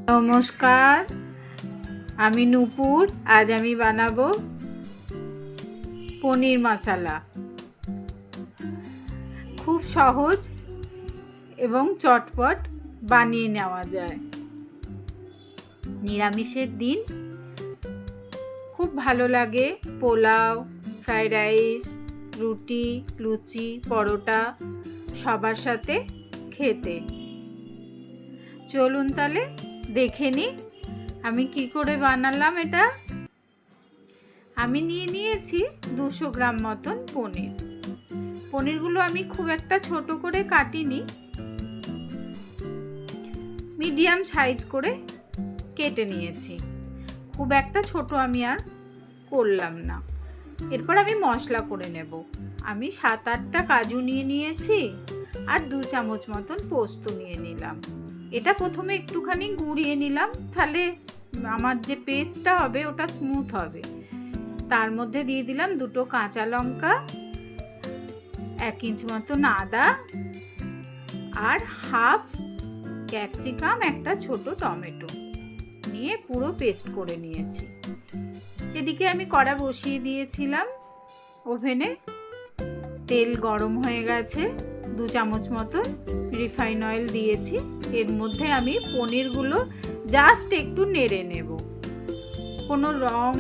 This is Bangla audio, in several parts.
নমস্কার, আমি নূপুর। আজ আমি বানাবো পনির মশলা। খুব সহজ এবং চটপট বানিয়ে নেওয়া যায়। নিরামিষের দিন খুব ভালো লাগে পোলাও, ফ্রাইড রাইস, রুটি, লুচি, পরোটা সবার সাথে খেতে। চলুন তাহলে দেখে নিই আমি কি করে বানালাম এটা। আমি নিয়েছি 200 গ্রাম মতন পনির। পনিরগুলো আমি খুব একটা ছোট করে কাটিনি, মিডিয়াম সাইজ করে কেটে নিয়েছি। খুব একটা ছোট আমি আর করলাম না। এরপর আমি মশলা করে নেব। আমি 7-8টা কাজু নিয়েছি আর 2 চামচ মতন পোস্ত নিয়ে নিলাম। এটা প্রথমে একটুখানি গুঁড়িয়ে নিলাম, তাহলে আমার যে পেস্টটা হবে ওটা স্মুথ হবে। তার মধ্যে দিয়ে দিলাম 2টো কাঁচা লঙ্কা, 1 ইঞ্চ মতন আদা আর হাফ ক্যাপসিকাম, একটা ছোট টমেটো নিয়ে পুরো পেস্ট করে নিয়েছি। এদিকে আমি কড়া বসিয়ে দিয়েছিলাম ওভেনে। তেল গরম হয়ে গেছে, 2 চামচ মতন রিফাইন অয়েল দিয়েছি। এর মধ্যে আমি পনিরগুলো জাস্ট একটু নেড়ে নেব। কোনো রং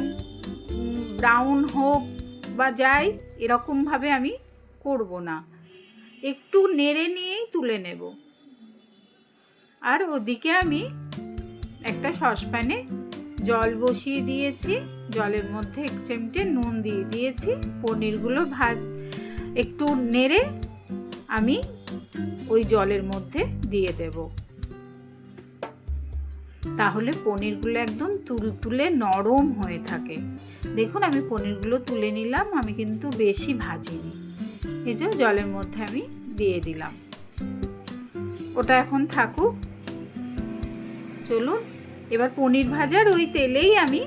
ব্রাউন হোক বা যাই এরকমভাবে আমি করব না, একটু নেড়ে নিয়েই তুলে নেব। আর ওদিকে আমি একটা সসপ্যানে জল বসিয়ে দিয়েছি। জলের মধ্যে 1 চিমটে নুন দিয়ে দিয়েছি। পনিরগুলো একটু নেড়ে আমি ওই জলের মধ্যে দিয়ে দেব। তাহলে পনিরগুলো একদম তুলতুলে নরম হয়ে থাকে। দেখুন আমি পনিরগুলো তুলে নিলাম, আমি কিন্তু বেশি ভাজিনি। এই যে জলের মধ্যে আমি দিয়ে দিলাম, ওটা এখন থাকুক। চলুন এবার পনির ভাজার ওই তেলেই আমি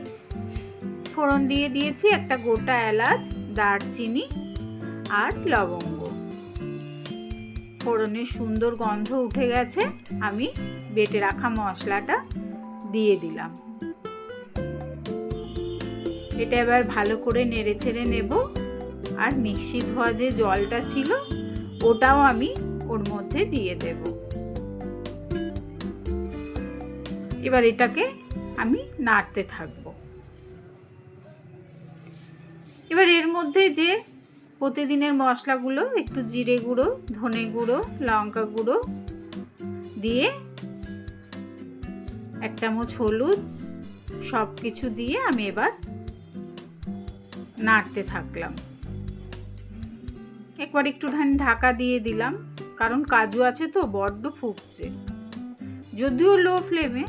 ফোড়ন দিয়ে দিয়েছি একটা গোটা এলাচ, দারচিনি আর লবঙ্গ। ফোড়নের সুন্দর গন্ধ উঠে গেছে, আমি বেটে রাখা মশলাটা দিয়ে দিলাম। এটা এবার ভালো করে নেড়ে চেড়ে নেব। আর মিক্সি ধোয়া যে জলটা ছিল ওটাও আমি ওর মধ্যে দিয়ে দেব। এবার এটাকে আমি নাড়তে থাকব। এবার এর মধ্যে যে প্রতিদিনের মশলাগুলো, একটু জিরে গুঁড়ো, ধনে গুঁড়ো, লঙ্কা গুঁড়ো দিয়ে 1 চামচ হলুদ, সব কিছু দিয়ে আমি এবার নাড়তে থাকলাম। একবার একটুখানি ঢাকা দিয়ে দিলাম, কারণ কাজু আছে তো বড্ড ফুটছে। যদিও লো ফ্লেমে,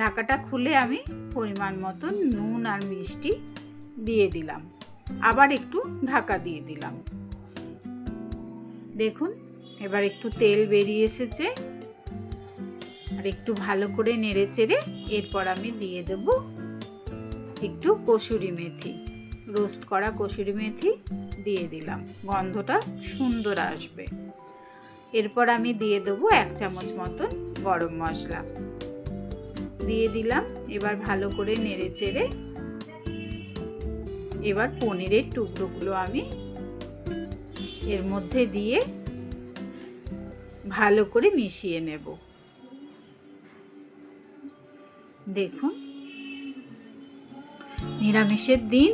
ঢাকাটা খুলে আমি পরিমাণ মতন নুন আর মিষ্টি দিয়ে দিলাম। আবার একটু ঢাকা দিয়ে দিলাম। দেখুন এবার একটু তেল বেরিয়ে এসেছে। আর একটু ভালো করে নেড়ে চেড়ে এরপর আমি দিয়ে দেব একটু কসুরি মেথি, রোস্ট করা কসুরি মেথি দিয়ে দিলাম, গন্ধটা সুন্দর আসবে। এরপর আমি দিয়ে দেবো 1 চামচ মতন গরম মশলা দিয়ে দিলাম। এবার ভালো করে নেড়ে চেড়ে এবার পনিরের টুকরোগুলো আমি এর মধ্যে দিয়ে ভালো করে মিশিয়ে নেব। দেখুন নিরামিষের দিন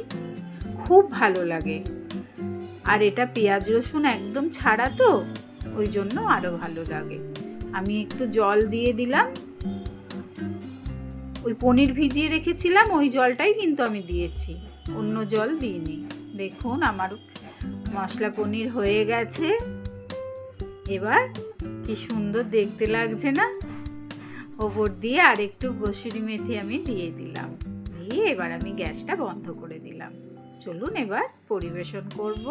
খুব ভালো লাগে। আর এটা পেঁয়াজ রসুন একদম ছাড়া তো, ওই জন্য আরো ভালো লাগে। আমি একটু জল দিয়ে দিলাম। ওই পনির ভিজিয়ে রেখেছিলাম ওই জলটাই কিন্তু আমি দিয়েছি, অন্য জল দিইনি। দেখুন আমার মশলা পনির হয়ে গেছে। এবার কি সুন্দর দেখতে লাগছে না? ওপর দিয়ে আর একটু কসুরি মেথি আমি দিয়ে দিলাম। দিয়ে এবার আমি গ্যাসটা বন্ধ করে দিলাম। চলুন এবার পরিবেশন করব।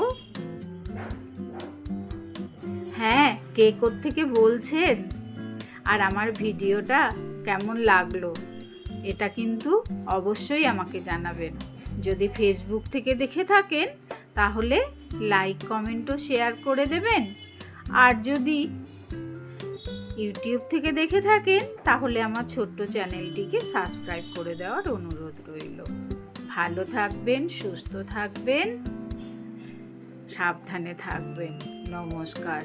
হ্যাঁ, কে কোত্থেকে বলছেন আর আমার ভিডিওটা কেমন লাগলো এটা কিন্তু অবশ্যই আমাকে জানাবেন। যদি ফেসবুক থেকে দেখে থাকেন তাহলে লাইক, কমেন্ট ও শেয়ার করে দেবেন। আর যদি ইউটিউব থেকে দেখে থাকেন তাহলে আমার ছোট্ট চ্যানেলটিকে সাবস্ক্রাইব করে দেওয়ার অনুরোধ রইল। ভালো থাকবেন, সুস্থ থাকবেন, সাবধানে থাকবেন। নমস্কার।